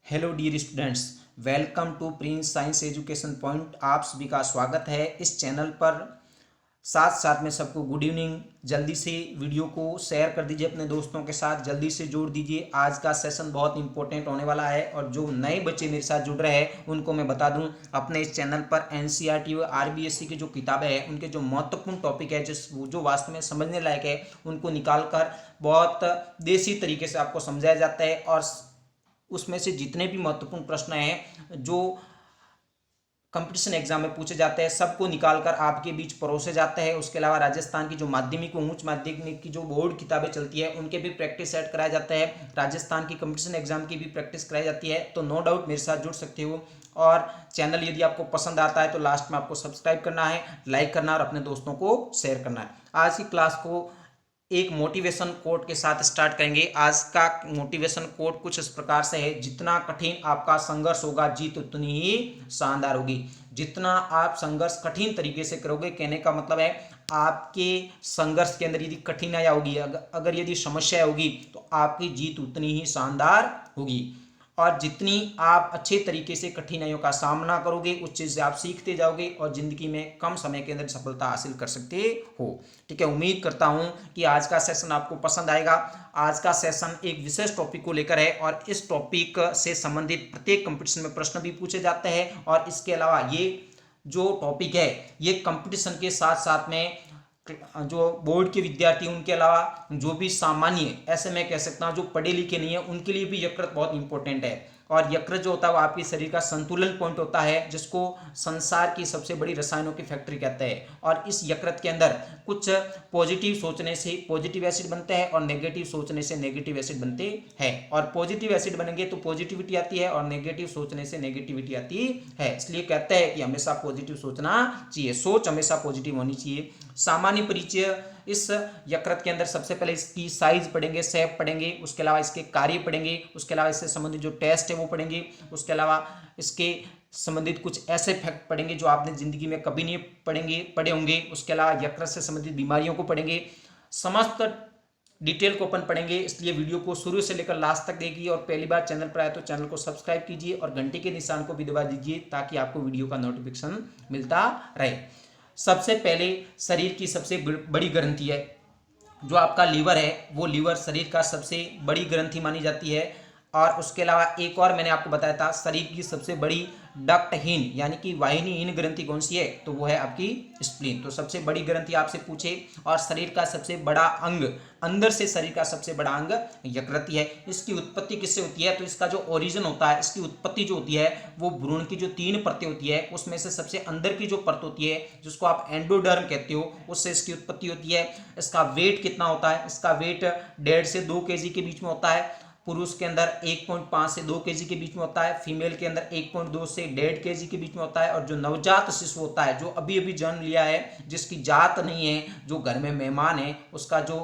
Hello dear students, welcome to Prince science education point. आप सभी का स्वागत है इस चैनल पर। साथ साथ में सबको गुड इवनिंग। जल्दी से वीडियो को शेयर कर दीजिए अपने दोस्तों के साथ, जल्दी से जोड़ दीजिए। आज का सेशन बहुत इंपॉर्टेंट होने वाला है और जो नए बच्चे मेरे साथ जुड़ रहे हैं उनको मैं बता दूं, अपने इस चैनल पर एनसीईआरटी और आरबीएससी की जो किताबें हैं उनके जो महत्वपूर्ण टॉपिक है जो वास्तव में समझने लायक है उनको निकाल कर बहुत देसी तरीके से आपको समझाया जाता है। और उसमें से जितने भी महत्वपूर्ण प्रश्न हैं जो कंपटीशन एग्जाम में पूछे जाते हैं सबको निकालकर आपके बीच परोसे जाते हैं। उसके अलावा राजस्थान की जो माध्यमिक व उच्च माध्यमिक की जो बोर्ड किताबें चलती है उनके भी प्रैक्टिस सेट कराया जाता है। राजस्थान की कंपटीशन एग्जाम की भी प्रैक्टिस कराई जाती है। तो नो डाउट मेरे साथ जुड़ सकते हो। और चैनल यदि आपको पसंद आता है तो लास्ट में आपको सब्सक्राइब करना है, लाइक करना और अपने दोस्तों को शेयर करना है। आज की क्लास को एक मोटिवेशन कोट के साथ स्टार्ट करेंगे। आज का मोटिवेशन कोट कुछ इस प्रकार से है, जितना कठिन आपका संघर्ष होगा जीत उतनी ही शानदार होगी। जितना आप संघर्ष कठिन तरीके से करोगे, कहने का मतलब है आपके संघर्ष के अंदर यदि कठिनाइयां होगी, अगर यदि समस्या होगी तो आपकी जीत उतनी ही शानदार होगी। और जितनी आप अच्छे तरीके से कठिनाइयों का सामना करोगे उस चीज़ से आप सीखते जाओगे और ज़िंदगी में कम समय के अंदर सफलता हासिल कर सकते हो। ठीक है, उम्मीद करता हूं कि आज का सेशन आपको पसंद आएगा। आज का सेशन एक विशेष टॉपिक को लेकर है और इस टॉपिक से संबंधित प्रत्येक कंपटीशन में प्रश्न भी पूछे जाते हैं। और इसके अलावा ये जो टॉपिक है ये कंपटीशन के साथ साथ में जो बोर्ड के विद्यार्थी उनके अलावा जो भी सामान्य, ऐसे मैं कह सकता हूँ जो पढ़े लिखे नहीं है उनके लिए भी यकृत बहुत इंपॉर्टेंट है। और यकृत जो होता है वो आपके शरीर का संतुलन पॉइंट होता है, जिसको संसार की सबसे बड़ी रसायनों की फैक्ट्री कहते हैं। और इस यकृत के अंदर कुछ पॉजिटिव सोचने से पॉजिटिव एसिड बनते हैं और नेगेटिव सोचने से नेगेटिव एसिड बनते हैं। और पॉजिटिव एसिड बनेंगे तो पॉजिटिविटी आती है और नेगेटिव सोचने से नेगेटिविटी आती है। इसलिए कहते हैं कि हमेशा पॉजिटिव सोचना चाहिए, सोच हमेशा पॉजिटिव होनी चाहिए। सामान्य परिचय, इस यकृत के अंदर सबसे पहले इसकी साइज पढ़ेंगे, शेप पढ़ेंगे, उसके अलावा इसके कार्य पढ़ेंगे, उसके अलावा इससे संबंधित जो टेस्ट है वो पढ़ेंगे, उसके अलावा इसके संबंधित कुछ ऐसे फैक्ट पढ़ेंगे जो आपने जिंदगी में कभी नहीं पढ़े होंगे। उसके अलावा यकृत से संबंधित बीमारियों को पढ़ेंगे। समस्त डिटेल को अपन पढ़ेंगे, इसलिए वीडियो को शुरू से लेकर लास्ट तक देखिए। और पहली बार चैनल पर आए तो चैनल को सब्सक्राइब कीजिए और घंटे के निशान को भी दबा दीजिए ताकि आपको वीडियो का नोटिफिकेशन मिलता रहे। सबसे पहले शरीर की सबसे बड़ी ग्रंथि है जो आपका लीवर है, वो लीवर शरीर का सबसे बड़ी ग्रंथि मानी जाती है। और उसके अलावा एक और मैंने आपको बताया था, शरीर की सबसे बड़ी डक्टहीन यानी कि वाहिनीहीन ग्रंथि कौन सी है, तो वो है आपकी स्प्लीन। तो सबसे बड़ी ग्रंथि आपसे पूछे। और शरीर का सबसे बड़ा अंग, अंदर से शरीर का सबसे बड़ा अंग यकृत है। इसकी उत्पत्ति किससे होती है, तो इसका जो ओरिजिन होता है, इसकी उत्पत्ति जो होती है वो भ्रूण की जो 3 परतें होती है उसमें से सबसे अंदर की जो परत होती है जिसको आप एंडोडर्म कहते हो, उससे इसकी उत्पत्ति होती है। इसका वेट कितना होता है, इसका वेट 1.5 से 2 केजी के बीच में होता है। पुरुष के अंदर 1.5 से 2 केजी के बीच में होता है, फीमेल के अंदर 1.2 से 1.5 केजी के बीच में होता है। और जो नवजात शिशु होता है, जो अभी अभी जन्म लिया है, जिसकी जात नहीं है, जो घर में मेहमान है, उसका जो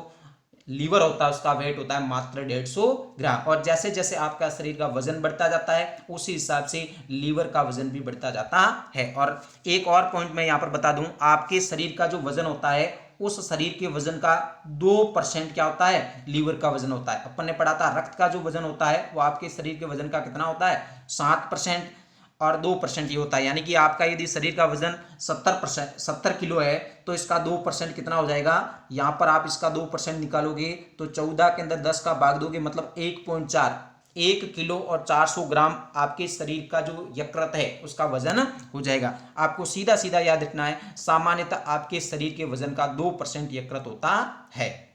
लीवर होता है उसका वेट होता है मात्र 150 ग्राम। और जैसे जैसे आपका शरीर का वजन बढ़ता जाता है उसी हिसाब से लीवर का वजन भी बढ़ता जाता है। और एक और पॉइंट मैं यहाँ पर बता दूं, आपके शरीर का जो वजन होता है उस शरीर के वजन का 2% क्या होता है, लीवर का वजन होता है। अपन ने पढ़ा था रक्त का जो वजन होता है वो आपके शरीर के वजन का कितना होता है, 7% और 2% ये होता है। यानी कि आपका यदि शरीर का वजन 70 किलो है तो इसका 2% कितना हो जाएगा, यहाँ पर आप इसका 2% निकालोगे तो 14 के अंदर 10 का भाग दोगे मतलब 1.4, 1 किलो और 400 ग्राम आपके शरीर का जो यकृत है उसका वजन हो जाएगा। आपको सीधा सीधा याद रखना है, सामान्यतः आपके शरीर के वजन का 2% यकृत होता है।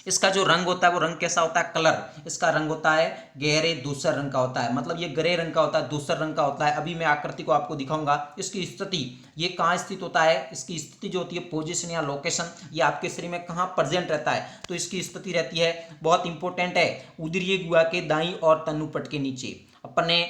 इसका जो रंग होता है वो रंग कैसा होता है, कलर, इसका रंग होता है गहरे धूसर रंग का होता है। मतलब ये ग्रे रंग का होता है, धूसर रंग का होता है। अभी मैं आकृति को आपको दिखाऊंगा। इसकी स्थिति, ये कहाँ स्थित होता है, इसकी स्थिति जो होती है पोजीशन या लोकेशन, ये आपके शरीर में कहाँ प्रेजेंट रहता है, तो इसकी स्थिति रहती है, बहुत इंपॉर्टेंट है, उदरीय गुहा के दाईं और तनुपट के नीचे। अपन ने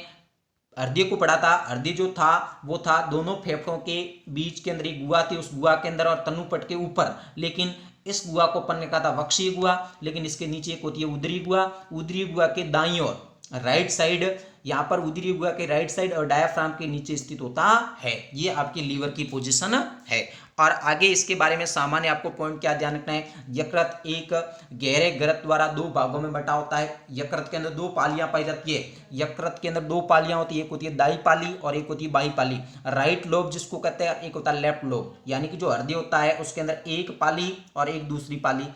हृदय को पढ़ा था, हृदय जो था वो था दोनों फेफड़ों के बीच के अंदर एक गुहा थी, उस गुहा के अंदर और तनुपट के ऊपर। लेकिन इस गुहा को अपन ने कहा था वक्षीय गुहा, लेकिन इसके नीचे एक होती है उदरी गुहा। उदरी गुहा के दाईं ओर राइट साइड यहाँ पर उदरी गुहा के राइट साइड और डायाफ्राम के नीचे स्थित होता है। ये आपके लीवर की पोजीशन है। और आगे इसके बारे में सामान्य आपको पॉइंट क्या ध्यान रखना है, यकृत एक गहरे ग्रंथ द्वारा दो भागों में बटा होता है। यकृत के अंदर दो पालियां पाई जाती है। यकृत के अंदर दो पालियां होती है, एक होती है दाई पाली और एक होती है बाई पाली। राइट लोब जिसको कहते हैं, एक होता है लेफ्ट लोब, यानी कि जो हृदय होता है उसके अंदर एक पाली और एक दूसरी पाली।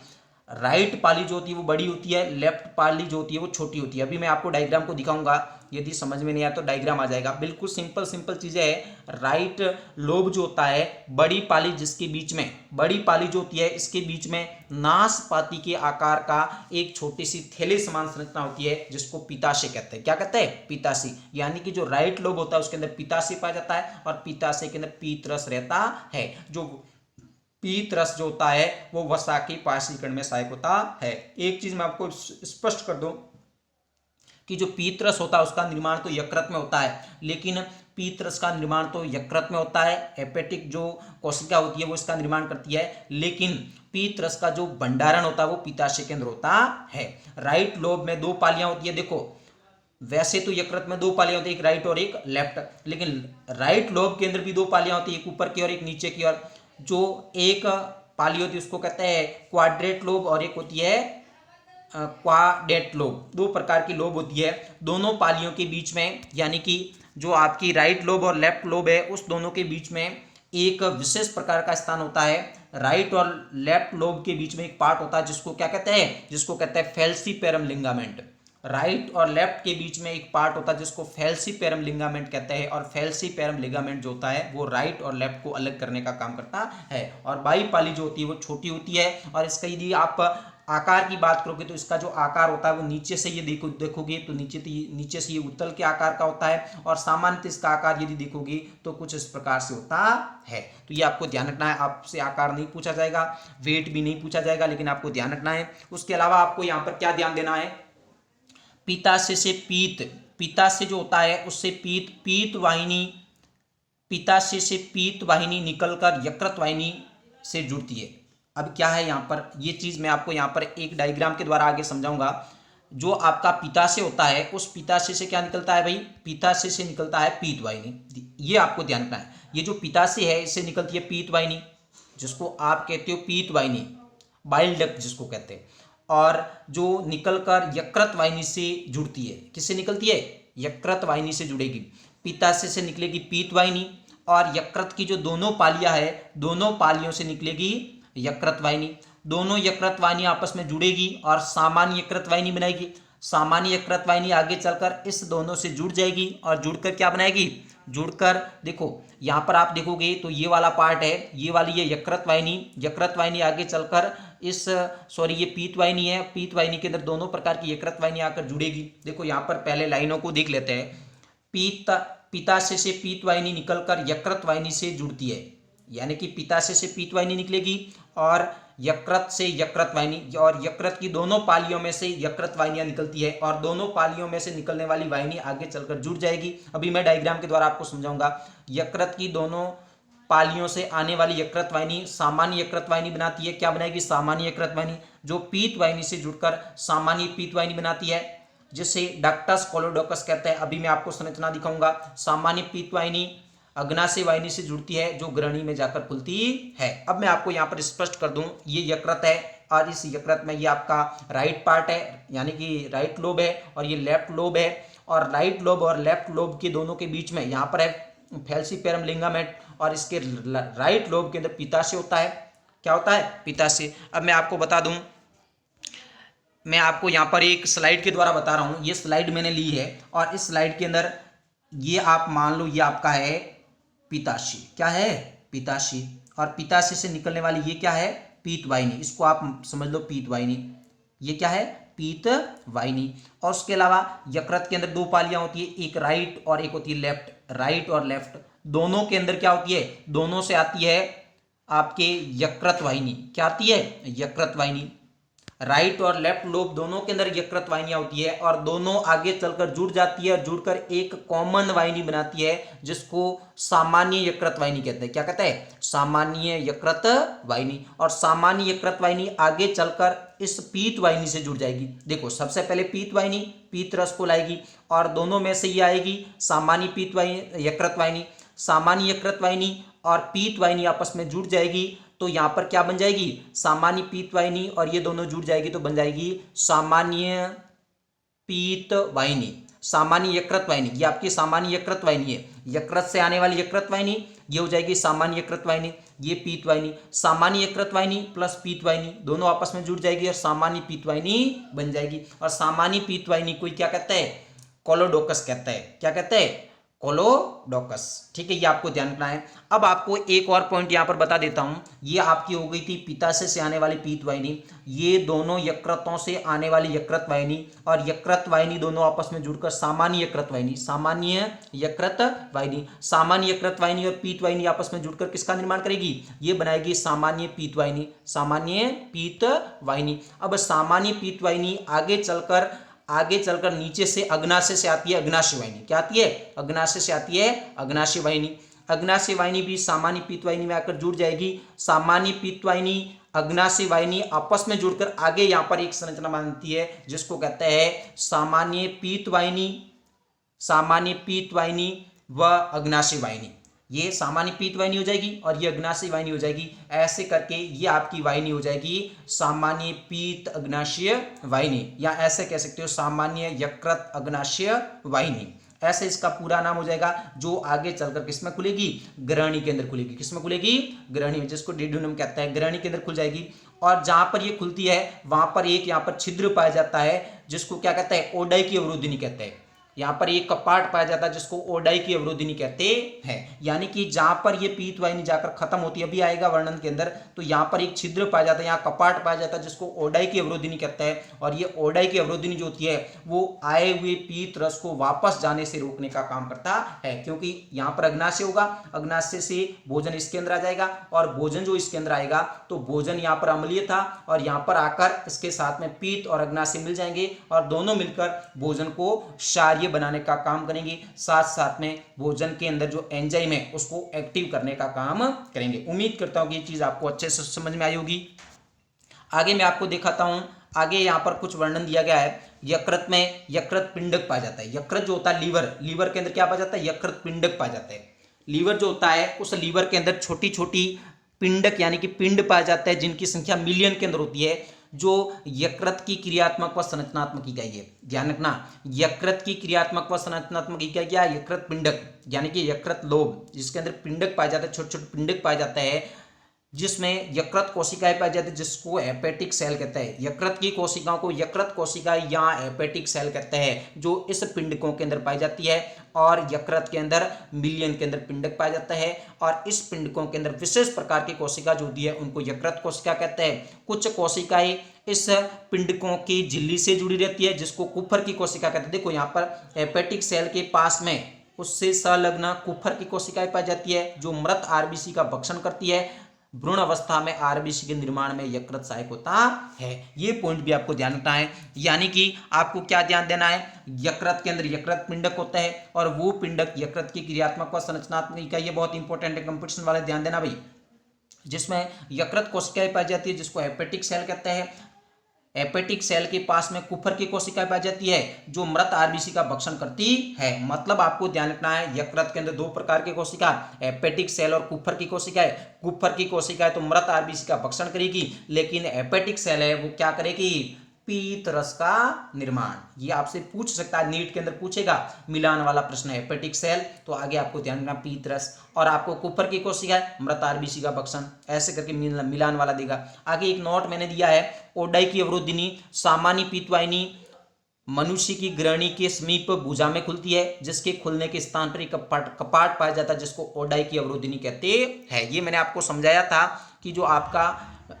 राइट पाली जो होती है वो बड़ी होती है, लेफ्ट पाली जो होती है वो छोटी होती है। अभी मैं आपको डायग्राम को दिखाऊंगा, यदि समझ में नहीं आया तो डायग्राम आ जाएगा। बिल्कुल सिंपल सिंपल चीजें है। राइट लोब जो होता है, बड़ी पाली जिसके बीच में, बड़ी पाली जो होती है इसके बीच में नाशपाती के आकार का एक छोटी सी थैले समान संरचना होती है जिसको पित्ताशय कहते हैं। क्या कहते हैं? पित्ताशय। यानी कि जो राइट लोब होता है उसके अंदर पित्ताशय पाया जाता है और पित्ताशय के अंदर पीतरस रहता है। जो पीत रस जो होता है वो वसा के पार्श्वीकरण में सहायक होता है। एक चीज मैं आपको स्पष्ट कर दूं कि जो पीत रस होता है उसका निर्माण तो यकृत में होता है, लेकिन पीत रस का निर्माण तो यकृत में होता है। हेपेटिक जो कोशिका होती है वो इसका निर्माण करती है, लेकिन पीत रस का जो भंडारण होता है वो पित्ताशय के अंदर होता है। राइट लोब में दो पालियां होती है। देखो, वैसे तो यकृत में दो पालियां होती है, एक राइट और एक लेफ्ट, लेकिन राइट लोब के अंदर भी दो पालियां होती है, एक ऊपर की और एक नीचे की ओर। जो एक पाली होती है उसको कहते हैं क्वाड्रेट लोब और एक होती है क्वाडेट लोब। दो प्रकार की लोब होती है। दोनों पालियों के बीच में, यानी कि जो आपकी राइट लोब और लेफ्ट लोब है उस दोनों के बीच में एक विशेष प्रकार का स्थान होता है। राइट और लेफ्ट लोब के बीच में एक पार्ट होता है जिसको क्या कहते हैं, जिसको कहते हैं फेल्सीपेरम लिगामेंट। राइट और लेफ्ट के बीच में एक पार्ट होता है जिसको फेल्सीपेरम लिगामेंट कहते हैं, और फेल्सीपेरम लिगामेंट जो होता है वो राइट और लेफ्ट को अलग करने का काम करता है। और बाई पाली जो होती है वो छोटी होती है, और इसका यदि आप आकार की बात करोगे तो इसका जो आकार होता है वो नीचे से ये देखोगे तो नीचे से ये उत्तल के आकार का होता है, और सामान्यतः इसका आकार यदि देखोगे तो कुछ इस प्रकार से होता है। तो ये आपको ध्यान रखना है। आपसे आकार नहीं पूछा जाएगा, वेट भी नहीं पूछा जाएगा, लेकिन आपको ध्यान रखना है। उसके अलावा आपको यहाँ पर क्या ध्यान देना है, पित्ताशय से पीत, पित्ताशय जो होता है उससे पीत वाहिनी, पित्ताशय से पीत वाहिनी निकलकर यकृत वाहिनी से जुड़ती है। अब क्या है यहाँ पर, ये चीज मैं आपको यहाँ पर एक डायग्राम के द्वारा आगे समझाऊंगा। जो आपका पित्ताशय होता है उस पित्ताशय से क्या निकलता है भाई, पित्ताशय से निकलता है पीत वाहिनी। ये आपको ध्यान रखना है। ये जो पित्ताशय है इससे निकलती है पीत वाहिनी, जिसको आप कहते हो पीत वाहिनी, बाइल डक्ट जिसको कहते हैं, और जो निकलकर यकृत वाहिनी से जुड़ती है। किससे निकलती है? यकृत वाहिनी से जुड़ेगी। पित्ताशय से निकलेगी पीत वाहिनी, और यकृत की जो दोनों पालियां है दोनों पालियों से निकलेगी यकृत वाहिनी। दोनों यकृत वाहिनी आपस में जुड़ेगी और सामान्य यकृत वाहिनी बनाएगी। सामान्य यकृत वाहिनी आगे चलकर इस दोनों से जुड़ जाएगी, और जुड़कर क्या बनाएगी, जुड़कर देखो यहाँ पर आप देखोगे तो ये वाला पार्ट है, ये वाली ये यकृत वाहिनी आगे चलकर इस ये पीत वाहिनी है। पीत वाहिनी के अंदर दोनों प्रकार की यकृत वाहिनी आकर जुड़ेगी। देखो यहाँ पर पहले लाइनों को देख लेते हैं। पित्ताशय से पीत वाहिनी निकलकर यकृत वाहिनी से जुड़ती है, यानी कि पित्ताशय से पीत वाहिनी निकलेगी और यकृत से यकृत वाहिनी, और यकृत की दोनों पालियों में से यकृत वाहिनियां निकलती है, और दोनों पालियों में से निकलने वाली वाहिनी आगे चलकर जुड़ जाएगी। अभी मैं डायग्राम के द्वारा आपको समझाऊंगा। यकृत की दोनों पालियों से आने वाली यकृत वाहिनी सामान्य यकृत वाहिनी बनाती है। क्या बनाएगी? सामान्य यकृत वाहिनी, जो पीत वाहिनी से जुड़कर सामान्य पीत वाहिनी बनाती है, जिसे डक्टस कोलोडोकस कहते हैं। अभी मैं आपको संरचना दिखाऊंगा। सामान्य पीत वाहिनी अग्नाशय वाहिनी से जुड़ती है जो ग्रहणी में जाकर खुलती है। अब मैं आपको यहाँ पर स्पष्ट कर दूं, ये यकृत है, और इस यकृत में ये आपका राइट पार्ट है, यानी कि राइट लोब है, और ये लेफ्ट लोब है, और राइट लोब और लेफ्ट लोब के दोनों के बीच में यहाँ पर है फेल्सीपेरम लिगामेंट, और इसके राइट लोब के अंदर पित्ताशय होता है। क्या होता है? पित्ताशय। अब मैं आपको बता दूं, मैं आपको यहाँ पर एक स्लाइड के द्वारा बता रहा हूँ। ये स्लाइड मैंने ली है, और इस स्लाइड के अंदर ये आप मान लो ये आपका है पित्ताशय। क्या है? पित्ताशय। और पित्ताशय से निकलने वाली ये क्या है? पीत वाहिनी। इसको आप समझ लो पीत वाहिनी। ये क्या है? पीत वाहिनी। और उसके अलावा यकृत के अंदर दो पालियां होती है, एक राइट और एक होती है लेफ्ट। राइट और लेफ्ट दोनों के अंदर क्या होती है? दोनों से आती है आपके यकृत वाहिनी। क्या आती है? यकृत वाहिनी। राइट और लेफ्ट लोब दोनों के अंदर यकृत वाहिनियां होती है और दोनों आगे चलकर जुड़ जाती है और जुड़कर एक कॉमन वाहिनी बनाती है जिसको सामान्य यकृत वाहिनी कहते हैं। क्या कहते हैं? सामान्य यकृत वाहिनी। और सामान्य यकृत वाहिनी आगे चलकर इस पीत वाहिनी से जुड़ जाएगी। देखो सबसे पहले पीत वाहिनी पीत रस को लाएगी और दोनों में से ये आएगी सामान्य पीत वाहिनी यकृत वाहिनी। सामान्य यकृत वाहिनी और पीत वाहिनी आपस में जुड़ जाएगी तो यहां पर क्या बन जाएगी? सामान्य पीत वाहिनी और ये दोनों जुड़ जाएगी तो बन जाएगी सामान्य पीत वाहिनी। सामान्य यकृत वाहिनी ये आपकी सामान्य यकृत वाहिनी है। यकृत से आने वाली यकृत वाहिनी ये हो जाएगी सामान्य यकृत वाहिनी। ये पीत वाहिनी सामान्य यकृत वाहिनी प्लस पीत वाहिनी दोनों आपस में जुड़ जाएगी और सामान्य पीत वाहिनी बन जाएगी। और सामान्य पीत वाहिनी को क्या कहता है? कोलोडोकस कहता है। क्या कहता है? कोलोडोकस। ठीक है, ये आपको ध्यान रखना है। अब आपको एक और पॉइंट यहां पर बता देता हूं। ये आपकी हो गई थी पित्ताशय से आने वाली पीत वाहिनी। ये दोनों यकृतों से आने वाली यकृत वाहिनी और यकृत वाहिनी दोनों आपस में जुड़कर सामान्य यकृत वाहिनी। सामान्य यकृत वाहिनी सामान्य यकृत वाहिनी और पीत वाहिनी आपस में जुड़कर किसका निर्माण करेगी? ये बनाएगी सामान्य पीत वाहिनी। सामान्य पीत वाहिनी। अब सामान्य पीत वाहिनी आगे चलकर नीचे से अग्नाशय से आती है अग्नाशय वाहिनी। क्या आती है? अग्नाशय से आती है अग्नाशय वाहिनी। अग्नाशय वाहिनी भी सामान्य पीत वाहिनी में आकर जुड़ जाएगी। सामान्य पीत वाहिनी अग्नाशय वाहिनी आपस में जुड़कर आगे यहां पर एक संरचना बनती है जिसको कहते हैं सामान्य पीत वाहिनी व अग्नाशय वाहिनी। ये सामान्य पीत वाहिनी हो जाएगी और ये अग्नाशय वाहिनी हो जाएगी। ऐसे करके ये आपकी वाहिनी हो जाएगी सामान्य पीत अग्नाशय वाहिनी, या ऐसे कह सकते हो सामान्य यकृत अग्नाशय वाहिनी। ऐसे इसका पूरा नाम हो जाएगा, जो आगे चलकर किसमें खुलेगी? ग्रहणी के अंदर खुलेगी। किसमें खुलेगी? ग्रहणी में, जिसको डिड्यूनम कहता है। ग्रहणी के अंदर खुल जाएगी और जहां पर ये खुलती है वहां पर एक यहाँ पर छिद्र पाया जाता है जिसको क्या कहता है? ओडाई की अवरोधिनी कहते हैं। यहां पर एक कपाट पाया जाता है जिसको ओडाई की अवरोधिनी कहते हैं। यानी कि जहां पर ये पीत वाहिनी जाकर खत्म होती है, अभी आएगा वर्णन के अंदर, तो यहां पर एक छिद्र पाया जाता है, यहाँ कपाट पाया जाता है जिसको ओडाई की अवरोधिनी कहता है। और ये ओडाई की अवरोधिनी जो होती है वो आए हुए पीत रस को वापस जाने से रोकने का काम करता है, क्योंकि यहाँ पर अग्नाशय होगा, अग्नाशय से भोजन इसके अंदर आ जाएगा और भोजन जो इसके अंदर आएगा तो भोजन यहाँ पर अम्लीय था और यहाँ पर आकर इसके साथ में पीत और अग्नाशय मिल जाएंगे और दोनों मिलकर भोजन को क्षारीय बनाने का काम करेंगे। साथ साथ में भोजन के अंदर जो एंजाइम है उसको एक्टिव करने का काम करेंगे। उम्मीद करता हूं कि ये चीज आपको अच्छे से समझ में आई होगी। आगे मैं आपको दिखाता हूं। आगे यहां पर कुछ वर्णन दिया गया है। यकृत में यकृत पिंडक पाया जाता है। यकृत जो होता है लीवर के अंदर क्या पाया जाता है? यकृत पिंडक पाया जाता है। लीवर जो होता है उस लीवर के अंदर छोटी छोटी पिंडक यानी कि पिंड पाया जाता है जिनकी संख्या मिलियन के अंदर होती है, जो यकृत की क्रियात्मक व संरचनात्मक इकाई है। ध्यान रखना, यकृत की क्रियात्मक व संरचनात्मक इकाई क्या है? यकृत पिंडक यानी कि यकृत लोब, जिसके अंदर पिंडक पाया जाता है, छोटे छोटे पिंडक पाया जाता है, जिसमें यकृत कोशिकाएं पाई जाती है जिसको हेपेटिक सेल कहते हैं। यकृत की कोशिकाओं को यकृत कोशिकाएं या हेपेटिक सेल कहते हैं, जो इस पिंडकों के अंदर पाई जाती है। और यकृत के अंदर मिलियन के अंदर पिंडक पाया जाता है और इस पिंडकों के अंदर विशेष प्रकार की कोशिका जो होती है उनको यकृत कोशिका कहते हैं। कुछ कोशिकाएं इस पिंडकों की झिल्ली से जुड़ी रहती है जिसको कुफर की कोशिका कहते हैं। देखो यहाँ पर हेपेटिक सेल के पास में उससे संलग्न कुफर की कोशिकाएं पाई जाती है जो मृत आरबीसी का भक्षण करती है। भ्रूण अवस्था में आरबीसी के निर्माण में यकृत सहायक होता है। ये पॉइंट भी आपको ध्यान रखना है। यानी कि आपको क्या ध्यान देना है? यकृत के अंदर यकृत पिंडक होता है और वो पिंडक यकृत की क्रियात्मक व संरचनात्मक इकाई, ये बहुत इंपॉर्टेंट है, कंपटीशन वाले ध्यान देना भाई, जिसमें यकृत कोशिकाएं पाई जाती है जिसको हेपेटिक सेल कहते हैं। हेपेटिक सेल के पास में कुफर की कोशिकाएं पाई जाती है जो मृत आरबीसी का भक्षण करती है। मतलब आपको ध्यान रखना है, यकृत के अंदर दो प्रकार की कोशिका, हेपेटिक सेल और कुफर की कोशिकाएं। कुफर की कोशिकाएं तो मृत आरबीसी का भक्षण करेगी, लेकिन हेपेटिक सेल है वो क्या करेगी? पीत रस का निर्माण। ये आपसे पूछ सकता है, नीट के अंदर पूछेगा, मिलान वाला प्रश्न है। हेपेटिक सेल तो आगे आपको ध्यान रखना पीत रस, और आपको कुफर की कोशिका है मृत आरबीसी का भक्षण, ऐसे करके मिलान वाला देगा। आगे एक नोट मैंने दिया है, ओडाई की अवरोधिनी सामान्य पीत वाहिनी मनुष्य की ग्रहणी के समीप भुजा में खुलती है, जिसके खुलने के स्थान पर एक कपाट पाया जाता है जिसको ओडाई की अवरोधिनी कहते हैं। ये मैंने आपको समझाया था कि जो आपका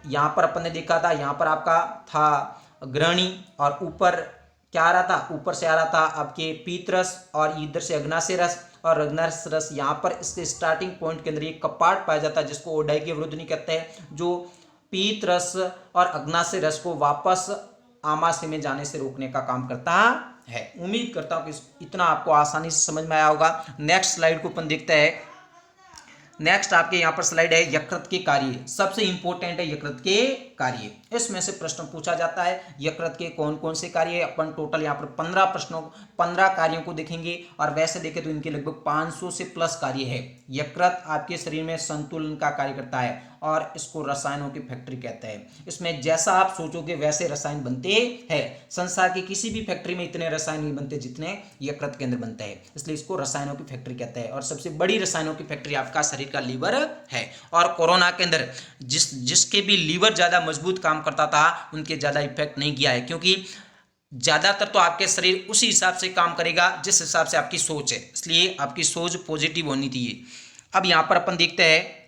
यहाँ पर अपन ने देखा था, यहाँ पर आपका था ग्रहणी और ऊपर क्या आ रहा था? ऊपर से आ रहा था आपके पीत रस और इधर से अग्नाशय रस, और अग्नाशय रस यहाँ पर इसके स्टार्टिंग पॉइंट के अंदर एक कपाट पाया जाता है जिसको ओडाई की अवरोधिनी कहते हैं, जो पीत रस और अग्नाशय रस को वापस आमाशय में जाने से रोकने का काम करता है। उम्मीद करता हूं कि इतना आपको आसानी से समझ में आया होगा। नेक्स्ट स्लाइड को अपन देखते हैं। नेक्स्ट आपके यहाँ पर स्लाइड है यकृत के कार्य। सबसे इंपॉर्टेंट है यकृत के कार्य। इसमें से प्रश्न पूछा जाता है यकृत के कौन कौन से कार्य है। अपन टोटल यहाँ पर 15 कार्यों को देखेंगे और वैसे देखें तो इनके लगभग 500 से प्लस कार्य है। यकृत आपके शरीर में संतुलन का कार्य करता है और इसको रसायनों की फैक्ट्री कहते हैं। इसमें जैसा आप सोचोगे वैसे रसायन बनते हैं। संसार की किसी भी फैक्ट्री में इतने रसायन नहीं बनते जितने यकृत के अंदर बनते हैं, इसलिए इसको रसायनों की फैक्ट्री कहते हैं। और सबसे बड़ी रसायनों की फैक्ट्री आपका शरीर का लीवर है। और कोरोना के अंदर जिसके भी लीवर ज्यादा मजबूत काम करता था उनके ज्यादा इफेक्ट नहीं किया है, क्योंकि ज्यादातर तो आपके शरीर उसी हिसाब से काम करेगा जिस हिसाब से आपकी सोच है, इसलिए आपकी सोच पॉजिटिव होनी चाहिए। अब यहां पर अपन देखते हैं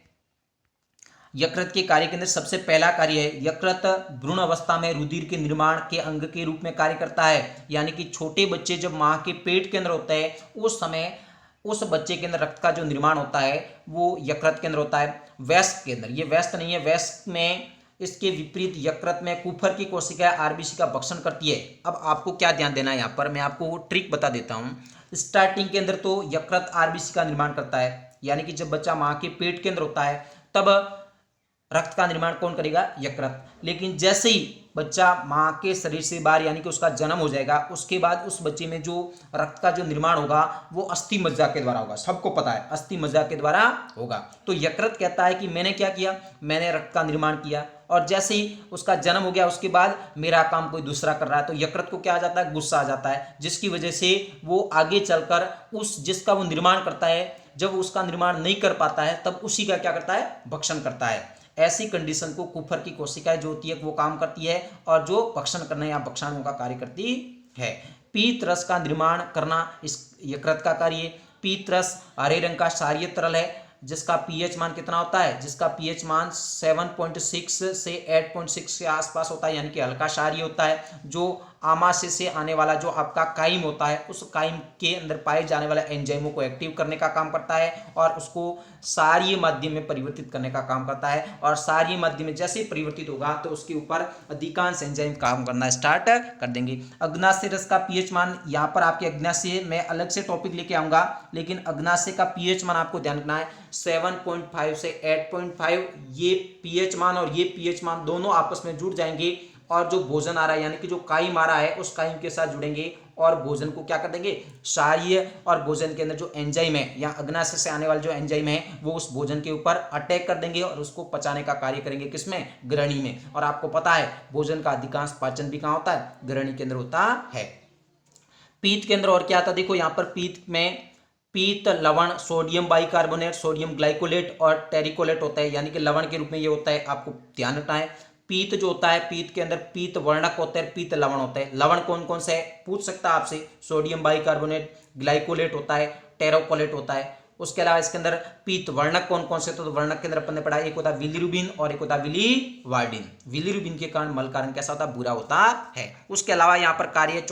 यकृत के कार्य के अंदर सबसे पहला कार्य है यकृत भ्रूण अवस्था में रुधिर के निर्माण के अंग के रूप में कार्य करता है। यानी कि छोटे बच्चे जब मां के पेट के अंदर होते हैं उस समय उस बच्चे के अंदर रक्त का जो निर्माण होता है वो यकृत के अंदर होता है, वयस्क के अंदर। ये वयस्क नहीं है, वयस्क में इसके विपरीत यकृत में कुफर की कोशिका आरबीसी का भक्षण करती है। अब आपको क्या ध्यान देना है, यहाँ पर मैं आपको ट्रिक बता देता हूँ। स्टार्टिंग के अंदर तो यकृत आरबीसी का निर्माण करता है, यानी कि जब बच्चा माँ के पेट के अंदर होता है तब रक्त का निर्माण कौन करेगा, यकृत। लेकिन जैसे ही बच्चा माँ के शरीर से बाहर यानी कि उसका जन्म हो जाएगा, उसके बाद उस बच्चे में जो रक्त का जो निर्माण होगा वो अस्थि मज्जा के द्वारा होगा। सबको पता है अस्थि मज्जा के द्वारा होगा। तो यकृत कहता है कि मैंने क्या किया, मैंने रक्त का निर्माण किया, और जैसे ही उसका जन्म हो गया उसके बाद मेरा काम कोई दूसरा कर रहा है, तो यकृत को क्या आ जाता है, गुस्सा आ जाता है, जिसकी वजह से वो आगे चलकर उस जिसका वो निर्माण करता है, जब उसका निर्माण नहीं कर पाता है तब उसी का क्या करता है, भक्षण करता है। ऐसी कंडीशन को कुफर की कोशिकाएं जो होती है वो काम करती है और जो भक्षण करने या भक्षणों का कार्य करती है। पीत रस का निर्माण करना इस यकृत का कार्य। पीत रस हरे रंग का क्षारीय तरल है जिसका पीएच मान कितना होता है, जिसका पीएच मान 7.6 से 8.6 के आसपास होता है, यानी कि हल्का क्षारीय होता है। जो आमाशय से आने वाला जो आपका काइम होता है उस काइम के अंदर पाए जाने वाले एंजाइमों को एक्टिव करने का काम करता है और उसको क्षारीय माध्यम में परिवर्तित करने का काम करता है। और क्षारीय माध्यम में जैसे परिवर्तित होगा तो उसके ऊपर अधिकांश एंजाइम काम करना स्टार्ट कर देंगे। अग्नाशय रस का पीएच मान, यहाँ पर आपके अग्नाशय मैं अलग से टॉपिक लेके आऊंगा, लेकिन अग्नाशय का पीएच मान आपको ध्यान रखना है 7.5 से 8.5। ये पीएच मान और ये पीएच मान दोनों आपस में जुड़ जाएंगे और जो भोजन आ रहा है यानी कि जो काइम आ रहा है उस काइम के साथ जुड़ेंगे और भोजन को क्या कर देंगे, क्षारीय। और भोजन के अंदर जो एंजाइम है या अग्नाशय से आने वाले जो एंजाइम है वो उस भोजन के ऊपर अटैक कर देंगे और उसको पचाने का कार्य करेंगे, किसमें, ग्रहणी में। और आपको पता है भोजन का अधिकांश पाचन भी कहाँ होता है, ग्रहणी के अंदर होता है। पीत के अंदर और क्या आता है, देखो यहाँ पर पीत में पीत लवण, सोडियम बाइकार्बोनेट, सोडियम ग्लाइकोलेट और टेरिकोलेट होता है, यानी कि लवण के रूप में ये होता है, आपको ध्यान रखना है। पीत जो होता है, पीत के अंदर पीत वर्णक होता है, पीत लवण होता है। लवण कौन कौन से है पूछ सकता है आपसे, सोडियम बाइकार्बोनेट, ग्लाइकोलेट होता है, टेरोकोलेट होता है। उसके अलावा इसके अंदर पीत वर्णक कौन कौन से, तो वर्णक के अंदर अपन ने पढ़ा एक होता है बिलीरुबिन और एक होता है बिलीवार्डिन। बिलीरुबिन के कारण मल का रंग कैसा होता है, बुरा होता है। उसके अलावा यहाँ पर कार्य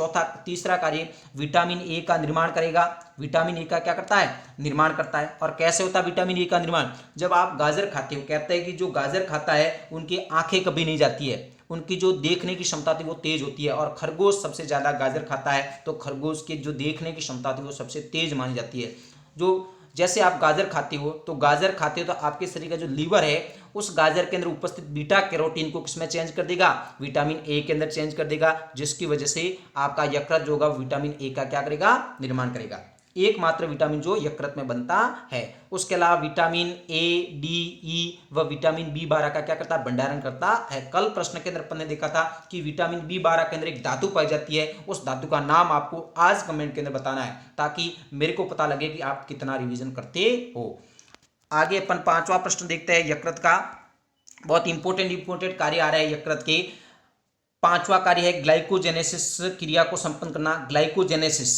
तीसरा कार्य विटामिन ए का निर्माण करेगा। विटामिन ए का क्या करता है, निर्माण करता है। और कैसे होता है विटामिन ए का निर्माण, जब आप गाजर खाते हो, कहते हैं कि जो गाजर खाता है उनकी आंखें कभी नहीं जाती है, उनकी जो देखने की क्षमता थी वो तेज होती है। और खरगोश सबसे ज्यादा गाजर खाता है तो खरगोश की जो देखने की क्षमता थी वो सबसे तेज मानी जाती है। जो जैसे आप गाजर खाते हो तो आपके शरीर का जो लीवर है उस गाजर के अंदर उपस्थित बीटा कैरोटीन को किसमें चेंज कर देगा, विटामिन ए के अंदर चेंज कर देगा, जिसकी वजह से आपका यकृत जो होगा विटामिन ए का क्या करेगा, निर्माण करेगा। एकमात्र विटामिन जो यकृत में बनता है। उसके अलावा विटामिन ए, डी, ई व विटामिन B12 का क्या करता है, भंडारण करता है। कल प्रश्न के अंदर अपन ने देखा था कि विटामिन B12 के अंदर एक धातु पाई जाती है, उस धातु का नाम आपको आज कमेंट के अंदर बताना है ताकि मेरे को पता लगे कि आप कितना रिवीजन करते हो। आगे अपन 5वां प्रश्न देखते हैं यकृत का। बहुत इंपॉर्टेंट कार्य आ रहा है यकृत के। 5वां कार्य है ग्लाइकोजेनेसिस क्रिया को संपन्न करना। ग्लाइकोजेनेसिस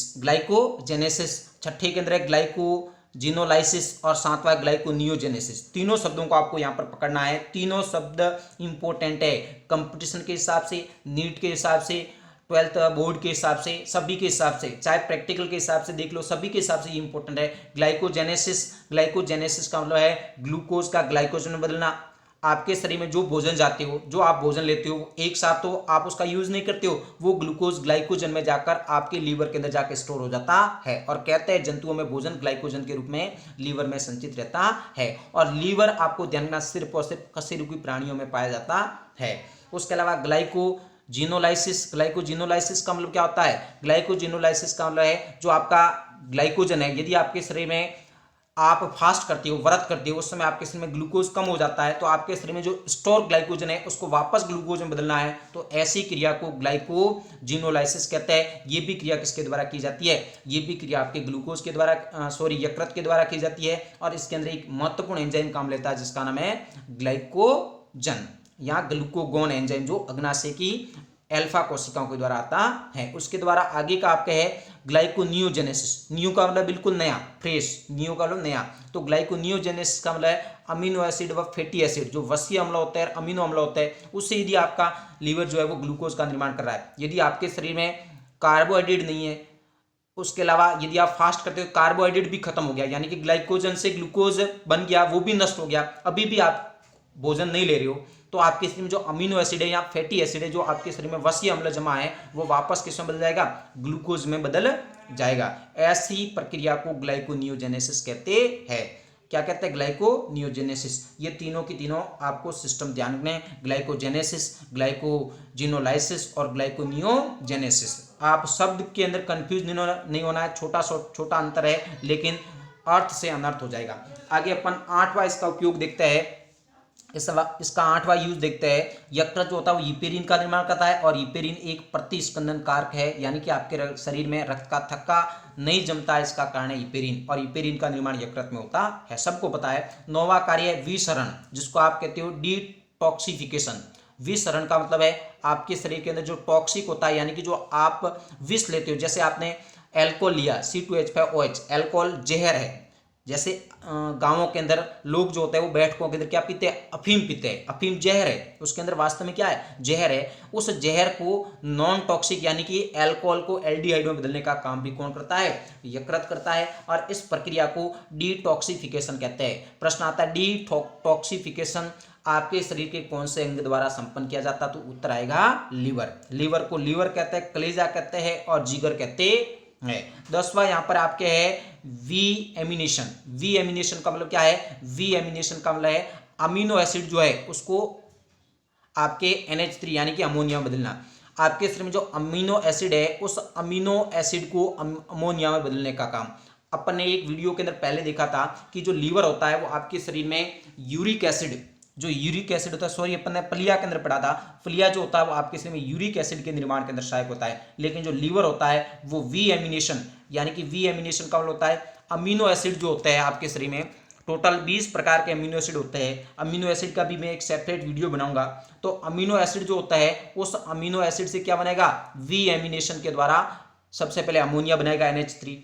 6ठे के अंदर है ग्लाइकोजिनोलाइसिस और 7वां ग्लाइकोनियोजेनेसिस। तीनों शब्दों को आपको यहाँ पर पकड़ना है। तीनों शब्द इंपॉर्टेंट है कंपटीशन के हिसाब से, नीट के हिसाब से, 12th बोर्ड के हिसाब से, सभी के हिसाब से, चाहे प्रैक्टिकल के हिसाब से देख लो, सभी के हिसाब से ये इंपॉर्टेंट है। ग्लाइकोजेनेसिस का मतलब है ग्लूकोज का ग्लाइकोज में बदलना। आपके शरीर में जो भोजन जाते हो, जो आप भोजन लेते हो, एक साथ तो आप उसका यूज नहीं करते हो, वो ग्लूकोज ग्लाइकोजन में जाकर आपके लीवर के अंदर जाकर स्टोर हो जाता है। और कहते हैं जंतुओं में भोजन ग्लाइकोजन के रूप में लीवर में संचित रहता है। और लीवर आपको ध्यान रखना सिर्फ और सिर्फ कशेरुकी प्राणियों में पाया जाता है। उसके अलावा ग्लाइकोजिनोलाइसिस का मतलब क्या होता है? ग्लाइकोजिनोलाइसिस का मतलब है जो आपका ग्लाइकोजन है, यदि आपके शरीर में आप फास्ट करते हो, व्रत करते हो, उस समय आपके शरीर में ग्लूकोज कम हो जाता है, तो आपके शरीर में जो स्टोर ग्लाइकोजन है उसको वापस ग्लूकोज में बदलना है, तो ऐसी क्रिया को ग्लाइकोजिनोलाइसिस कहते हैं। ये भी क्रिया किसके द्वारा की जाती है? ये भी क्रिया आपके ग्लूकोज के द्वारा यकृत के द्वारा की जाती है। और इसके अंदर एक महत्वपूर्ण एंजाइम काम लेता है जिसका नाम है ग्लाइकोजन या ग्लूकोगोन एंजाइम, जो अग्नाशय की अल्फा कोशिकाओं के द्वारा आता है। उसके द्वारा आगे का आपका है ग्लाइकोनियोजेनेसिस। नियो का मतलब बिल्कुल नया, फ्रेश, नियो का मतलब नया। तो ग्लाइकोनियोजेनेसिस का मतलब है अमीनो एसिड व फैटी एसिड, जो वसीय अम्ल होता है, अमीनो अम्ल होता है, उससे यदि आपका लीवर जो है वो ग्लूकोज का निर्माण कर रहा है। यदि आपके शरीर में कार्बोहाइड्रेट नहीं है, उसके अलावा यदि आप फास्ट करते हो, कार्बोहाइड्रेट भी खत्म हो गया, यानी कि ग्लाइकोजन से ग्लूकोज बन गया, वो भी नष्ट हो गया, अभी भी आप भोजन नहीं ले रहे हो, तो आपके शरीर में जो अमीनो एसिड है या फैटी एसिड है, जो आपके शरीर में वसीय अम्ल जमा है, वो वापस किस में बदल जाएगा? ग्लूकोज में बदल जाएगा। ऐसी प्रक्रिया को ग्लाइकोनियोजेनेसिस कहते हैं। क्या कहते हैं? ग्लाइकोनियोजेनेसिस। ये तीनों की तीनों आपको सिस्टम ध्यान रखने, ग्लाइकोजेनेसिस, ग्लाइकोजिनोलाइसिस और ग्लाइकोनियोजेनेसिस। आप शब्द के अंदर कंफ्यूज नहीं होना है, छोटा अंतर है, लेकिन अर्थ से अनर्थ हो जाएगा। आगे अपन 8वां इसका उपयोग देखते हैं। इसका 8वां यूज देखते हैं। यकृत जो होता है वो यूपेरिन का निर्माण करता है, और यूपेरिन एक प्रतिस्पंदन कारक है, यानी कि आपके शरीर में रक्त का थक्का नहीं जमता है, इसका कारण है यूपेरिन, और यूपेरिन का निर्माण यकृत में होता है, सबको पता है। 9वां कार्य है विसरण, जिसको आप कहते हो डिटॉक्सिफिकेशन। विसरण का मतलब है आपके शरीर के अंदर जो टॉक्सिक होता है, यानी कि जो आप विष लेते हो, जैसे आपने एल्कोहल लिया C2H5OH, एल्कोहल जहर है। जैसे गांवों के अंदर लोग जो होते हैं वो बैठकों के अंदर क्या पीते हैं? अफीम पीते हैं। अफीम जहर है, उसके अंदर वास्तव में क्या है? जहर है। उस जहर को नॉन टॉक्सिक यानी कि एल्कोहल को एल्डिहाइड में बदलने का काम भी कौन करता है? यकृत करता है, और इस प्रक्रिया को डिटॉक्सिफिकेशन कहते हैं। प्रश्न आता है डिटॉक्सिफिकेशन आपके शरीर के कौन से अंग द्वारा संपन्न किया जाता? तो उत्तर आएगा लीवर। लीवर को लीवर कहते हैं, कलेजा कहते हैं, और जिगर कहते हैं। 10वां यहां पर आपके है वी एमिनेशन। वी एमिनेशन का मतलब क्या है? वी एमिनेशन का मतलब है अमीनो एसिड जो है उसको आपके NH3 यानी कि अमोनिया में बदलना। आपके शरीर में जो अमीनो एसिड है, उस अमीनो एसिड को अमोनिया में बदलने का काम अपन ने एक वीडियो के अंदर पहले देखा था कि जो लीवर होता है वो आपके शरीर में यूरिक एसिड होता है, अपन ने फलिया के अंदर पढ़ा था। फलिया जो होता है वो आपके शरीर में यूरिक एसिड के निर्माण के अंदर सहायक होता है, लेकिन जो लीवर होता है वो वी एमिनेशन, यानी कि वी एमिनेशन का मतलब होता है अमीनो एसिड जो होते हैं आपके शरीर में, टोटल 20 प्रकार के अमीनो एसिड होते हैं। अमीनो एसिड का भी मैं एक सेपरेट वीडियो बनाऊंगा। तो अमीनो एसिड जो होता है, उस अमीनो एसिड से क्या बनेगा? वी एमिनेशन के द्वारा सबसे पहले अमोनिया बनेगा NH3।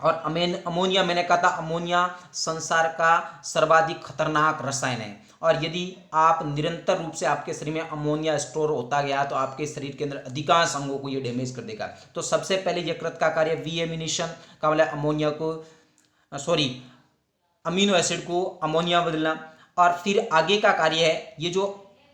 और अमोनिया, मैंने कहा था अमोनिया संसार का सर्वाधिक खतरनाक रसायन है, और यदि आप निरंतर रूप से आपके शरीर में अमोनिया स्टोर होता गया तो आपके शरीर के अंदर अधिकांश अंगों को ये डैमेज कर देगा। तो सबसे पहले यकृत का कार्य वी एमिनेशन का मतलब अमोनिया को अमीनो एसिड को अमोनिया बदलना, और फिर आगे का कार्य है ये जो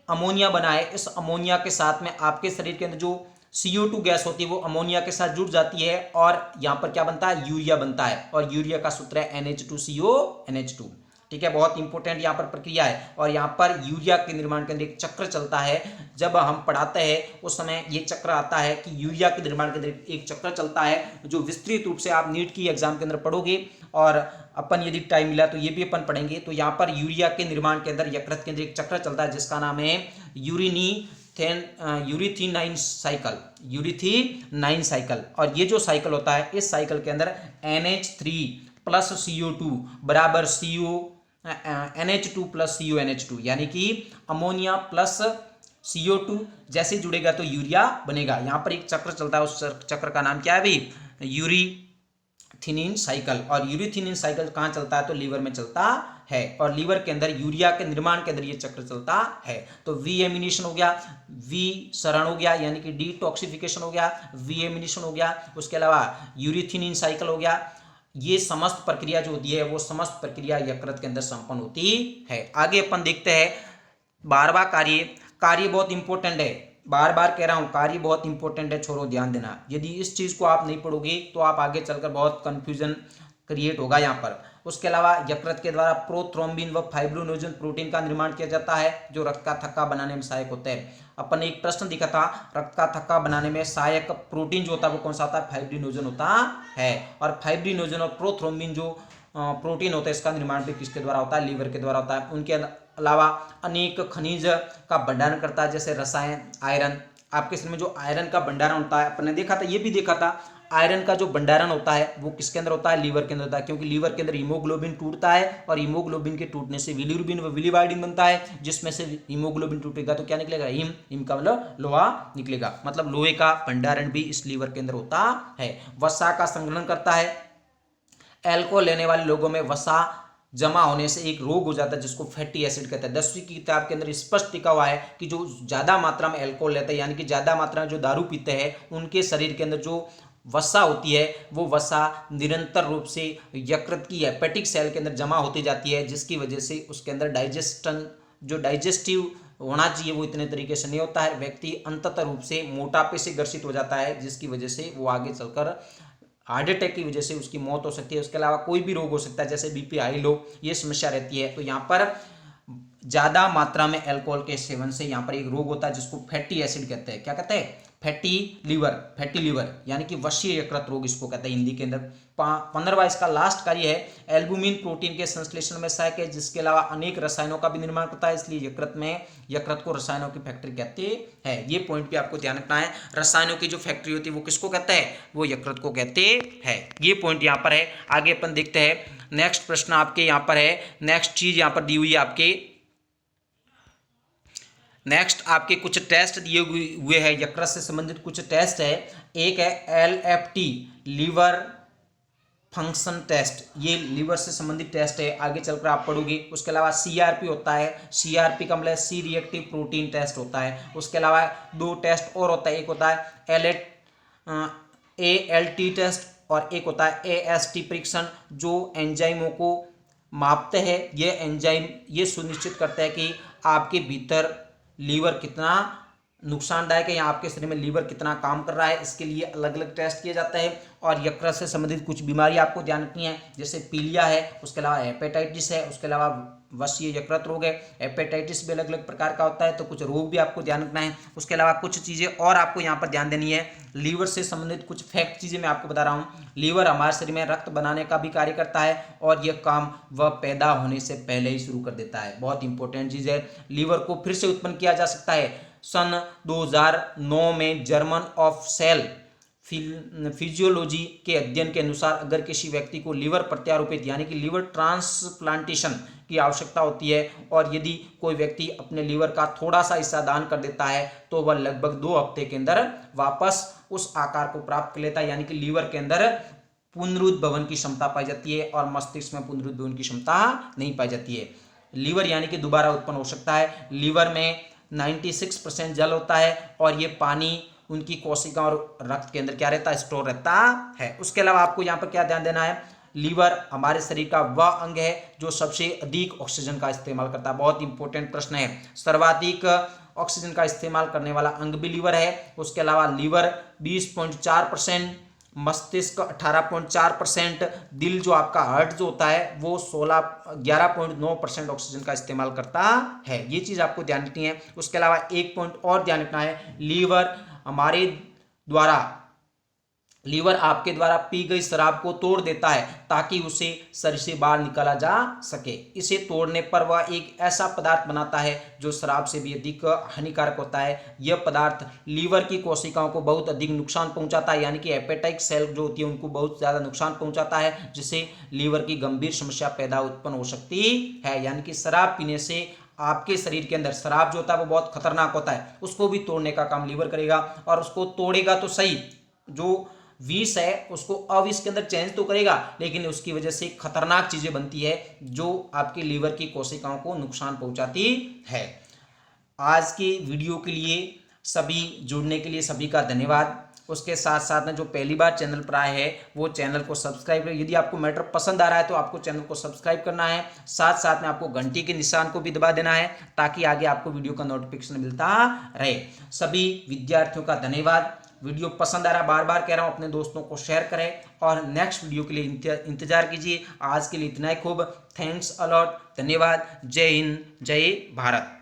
अमोनिया बना है, इस अमोनिया के साथ में आपके शरीर के अंदर जो CO2 गैस होती है वो अमोनिया के साथ जुड़ जाती है, और यहाँ पर क्या बनता है? यूरिया बनता है, और यूरिया का सूत्र है NH2CO NH2। ठीक है, बहुत इंपॉर्टेंट यहाँ पर प्रक्रिया है। और यहाँ पर यूरिया के निर्माण के अंदर एक चक्र चलता है। जब हम पढ़ाते हैं उस समय ये चक्र आता है कि यूरिया के निर्माण के अंदर एक चक्र चलता है, जो विस्तृत रूप से आप नीट की एग्जाम के अंदर पढ़ोगे, और अपन यदि टाइम मिला तो ये भी अपन पढ़ेंगे। तो यहाँ पर यूरिया के निर्माण के अंदर यकृत के अंदर एक चक्र चलता है जिसका नाम है यूरीथीनाइन साइकिल। और ये जो साइकिल होता है, इस साइकिल के अंदर NH3 प्लस CO2 बराबर NH2 प्लस CONH2, यानी कि अमोनिया प्लस CO2 जैसे जुड़ेगा तो यूरिया बनेगा। यहाँ पर एक चक्र चलता है, उस चक्र का नाम क्या है भाई? यूरीथीनिन साइकिल। और यूरीथीनिन साइकिल कहाँ चलता है? तो लीवर में चलता है, और लीवर के अंदर यूरिया के निर्माण के अंदर ये चक्र चलता है। तो वी एमिनेशन हो गया, वी शरण हो गया, यानी कि डिटॉक्सिफिकेशन हो गया, वी एमिनेशन हो गया, उसके अलावा यूरीथीनिन साइकिल हो गया। ये समस्त प्रक्रिया जो होती है वो समस्त प्रक्रिया यकृत के अंदर संपन्न होती है। आगे अपन देखते हैं बार बार कार्य, कार्य बहुत इंपॉर्टेंट है, बार बार कह रहा हूँ कार्य बहुत इंपॉर्टेंट है छोरो, ध्यान देना। यदि इस चीज़ को आप नहीं पढ़ोगे तो आप आगे चलकर बहुत कंफ्यूजन क्रिएट होगा यहाँ पर। उसके अलावा यकृत के द्वारा प्रोथ्रोम्बिन व फाइब्रिनोजन प्रोटीन का निर्माण किया जाता है जो रक्त का थक्का बनाने में सहायक होता है। अपन ने एक प्रश्न दिखा था, रक्त का थक्का बनाने में सहायक प्रोटीन जो होता है वो कौन सा होता है, फाइब्रिनोजन होता है। और फाइब्रिनोजन और प्रोथ्रोम्बिन जो प्रोटीन होता है इसका निर्माण भी किसके द्वारा होता है, लीवर के द्वारा होता है। उनके अलावा अनेक खनिज का भंडारण करता है, जैसे रसायन, आयरन। आपके शरीर में जो आयरन का भंडारण होता है, अपन ने देखा था, ये भी देखा था, आयरन का जो भंडारण होता है वो किसके अंदर होता है, लीवर के अंदर होता है। क्योंकि लीवर के अंदर हीमोग्लोबिन टूटता है और हीमोग्लोबिन के टूटने से बिलिरुबिन व बिलिवाइडिन बनता है, जिसमें से हीमोग्लोबिन टूटेगा तो क्या निकलेगा, हिम का मतलब लोहा निकलेगा। मतलब लोहे का भंडारण भी इस लीवर के अंदर होता है। वसा का संग्रहण करता है। एल्कोहल लेने वाले लोगों में वसा जमा होने से एक रोग हो जाता है जिसको फैटी एसिड कहते हैं। 10वीं की किताब के अंदर स्पष्ट लिखा हुआ है कि जो ज़्यादा मात्रा में एल्कोहल लेते हैं, यानी कि ज़्यादा मात्रा में जो दारू पीते हैं, उनके शरीर के अंदर जो वसा होती है वो वसा निरंतर रूप से यकृत की हेपेटिक सेल के अंदर जमा होती जाती है, जिसकी वजह से उसके अंदर डाइजेस्टिव होना चाहिए वो इतने तरीके से नहीं होता है। व्यक्ति अंततः रूप से मोटापे से ग्रसित हो जाता है, जिसकी वजह से वो आगे चलकर हार्ट अटैक की वजह से उसकी मौत हो सकती है। उसके अलावा कोई भी रोग हो सकता है, जैसे बीपी हाई लो, ये समस्या रहती है। तो यहाँ पर ज़्यादा मात्रा में अल्कोहल के सेवन से यहाँ पर एक रोग होता है जिसको फैटी एसिड कहते हैं। क्या कहते हैं, फैटी लीवर, यानी कि वशीय यकृत रोग इसको कहते हैं हिंदी के अंदर। 15वां इसका लास्ट कार्य है एल्बुमिन प्रोटीन के संश्लेषण में सहायक है, जिसके अलावा अनेक रसायनों का भी निर्माण करता है, इसलिए यकृत को रसायनों की फैक्ट्री कहते हैं। ये पॉइंट भी आपको ध्यान रखना है, रसायनों की जो फैक्ट्री होती है वो किसको कहते हैं, वो यकृत को कहते हैं। ये पॉइंट यहाँ पर है। आगे अपन देखते हैं, नेक्स्ट प्रश्न आपके यहाँ पर है, नेक्स्ट चीज यहाँ पर दी हुई है आपके, नेक्स्ट आपके कुछ टेस्ट दिए हुए हैं, यकृत से संबंधित कुछ टेस्ट है। एक है LFT, लीवर फंक्शन टेस्ट, ये लीवर से संबंधित टेस्ट है, आगे चलकर आप पढ़ोगे। उसके अलावा CRP होता है, CRP का मतलब सी रिएक्टिव प्रोटीन टेस्ट होता है। उसके अलावा 2 टेस्ट और होता है, एक होता है ALT टेस्ट और एक होता है AST परीक्षण, जो एंजाइमों को मापते हैं। ये एंजाइम ये सुनिश्चित करता है कि आपके भीतर लीवर कितना नुकसानदायक है या आपके शरीर में लीवर कितना काम कर रहा है, इसके लिए अलग अलग टेस्ट किए जाते हैं। और यकृत से संबंधित कुछ बीमारी आपको ध्यान रखनी है, जैसे पीलिया है, उसके अलावा हेपेटाइटिस है, उसके अलावा वशीय यकृत रोग है। हेपेटाइटिस भी अलग अलग प्रकार का होता है, तो कुछ रोग भी आपको ध्यान रखना है। उसके अलावा कुछ चीज़ें और आपको यहाँ पर ध्यान देनी है, लीवर से संबंधित कुछ फैक्ट चीज़ें मैं आपको बता रहा हूँ। लीवर हमारे शरीर में रक्त बनाने का भी कार्य करता है और यह काम वह पैदा होने से पहले ही शुरू कर देता है। बहुत इंपॉर्टेंट चीज़ है। लीवर को फिर से उत्पन्न किया जा सकता है। सन 2009 में जर्मन ऑफ सेल फिजियोलॉजी के अध्ययन के अनुसार अगर किसी व्यक्ति को लीवर प्रत्यारोपित यानी कि लीवर ट्रांसप्लांटेशन की आवश्यकता होती है और यदि कोई व्यक्ति अपने लीवर का थोड़ा सा हिस्सा दान कर देता है तो वह लगभग 2 हफ्ते के अंदर वापस उस आकार को प्राप्त कर लेता है। यानी कि लीवर के अंदर पुनरुद्भवन की क्षमता पाई जाती है और मस्तिष्क में पुनरुद्भवन की क्षमता नहीं पाई जाती है। लीवर यानी कि दोबारा उत्पन्न हो सकता है। लीवर में 96% जल होता है और ये पानी उनकी कोशिका और रक्त के अंदर क्या रहता है, स्टोर रहता है। उसके अलावा आपको यहाँ पर क्या ध्यान देना है, लीवर हमारे शरीर का वह अंग है जो सबसे अधिक ऑक्सीजन का इस्तेमाल करता है। बहुत इंपॉर्टेंट प्रश्न है। सर्वाधिक ऑक्सीजन का इस्तेमाल करने वाला अंग भी लीवर है। उसके अलावा लीवर 20.4%, मस्तिष्क 18.4%, दिल जो आपका हार्ट जो होता है वो 11.9% ऑक्सीजन का इस्तेमाल करता है। ये चीज़ आपको ध्यान रखनी है। उसके अलावा एक पॉइंट और ध्यान रखना है, लीवर आपके द्वारा पी गई शराब को तोड़ देता है ताकि उसे शरीर से बाहर निकाला जा सके। इसे तोड़ने पर वह एक ऐसा पदार्थ बनाता है जो शराब से भी अधिक हानिकारक होता है। यह पदार्थ लीवर की कोशिकाओं को बहुत अधिक नुकसान पहुंचाता है, यानी कि हेपेटाइटिक सेल जो होती है उनको बहुत ज़्यादा नुकसान पहुंचाता है, जिससे लीवर की गंभीर समस्या उत्पन्न हो सकती है। यानी कि शराब पीने से आपके शरीर के अंदर शराब जो होता है वो बहुत खतरनाक होता है, उसको भी तोड़ने का काम लीवर करेगा और उसको तोड़ेगा तो सही, जो विष है उसको अविष के अंदर चेंज तो करेगा, लेकिन उसकी वजह से खतरनाक चीजें बनती है जो आपके लीवर की कोशिकाओं को नुकसान पहुंचाती है। आज की वीडियो के लिए सभी जुड़ने के लिए सभी का धन्यवाद। उसके साथ साथ में जो पहली बार चैनल पर आए हैं वो चैनल को सब्सक्राइब करें। यदि आपको मैटर पसंद आ रहा है तो आपको चैनल को सब्सक्राइब करना है, साथ साथ में आपको घंटी के निशान को भी दबा देना है ताकि आगे आपको वीडियो का नोटिफिकेशन मिलता रहे। सभी विद्यार्थियों का धन्यवाद। वीडियो पसंद आ रहा, बार बार कह रहा हूं, अपने दोस्तों को शेयर करें और नेक्स्ट वीडियो के लिए इंतजार कीजिए। आज के लिए इतना ही खूब। थैंक्स अलॉट, धन्यवाद। जय हिंद, जय भारत।